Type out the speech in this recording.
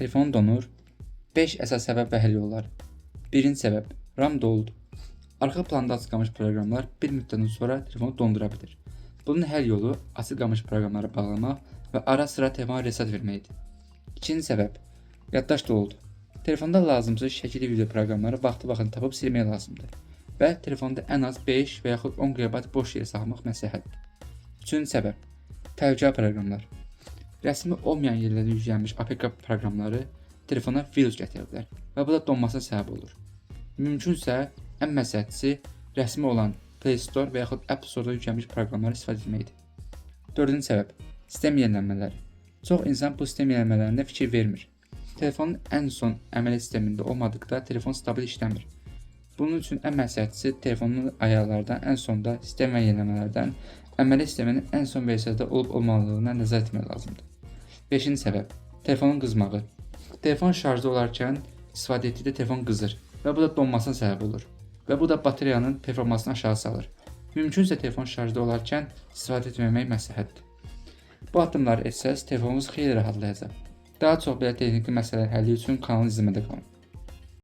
telefon donur? 5 əsas səbəb və həll yolları. Birinci səbəb, RAM doludur. Arxa planda açıq qalmış proqramlar bir müddətdən sonra telefonu dondura bilir. Bunun həll yolu açıq qalmış proqramları bağlamaq və ara sıra telefona reset verməkdir. İkinci səbəb, yaddaş doludur. Telefonda lazımsız şəkilli video proqramları vaxtı-vaxtında tapıb silmək lazımdır və telefonda ən az 5 və yaxud 10 GB boş yer saxlamaq məsləhətdir. Üçüncü səbəb, təhlükəli proqramlar. Rəsmi olmayan yerlərdə yüklənmiş APK proqramları telefona virus gətirə bilər və bu da donmasına səbəb olur. Mümkünsə, ən məsləhətlisi rəsmi olan Play Store və yaxud App Store-da yüklənmiş proqramları istifadə etməkdir. Dördüncü səbəb, sistem yenilənmələri. Çox insan bu sistem yenilənmələrində fikir vermir. Telefonun ən son əməliyyat sistemində olmadıqda telefon stabil işləmir. Bunun üçün ən məsləhətlisi telefonun ayarlardan ən sonda sistem və yenilənmələrdən əməliyyat sisteminin ən son versiyada olub-olmadığına nəzər etmək lazımdır. Beşinci səbəb, telefonun qızmağı. Telefon şarjda olarkən istifadə etdikdə telefon qızır və bu da donmasına səbəb olur və bu da batareyanın performansını aşağı salır. Mümkünsə telefon şarjda olarkən istifadə etməmək məsləhətdir. Bu addımları etsəz telefonunuz xeyli rahatlayacaq. Daha çox belə texniki məsələlər həlli üçün kanalı izləmədə qalın.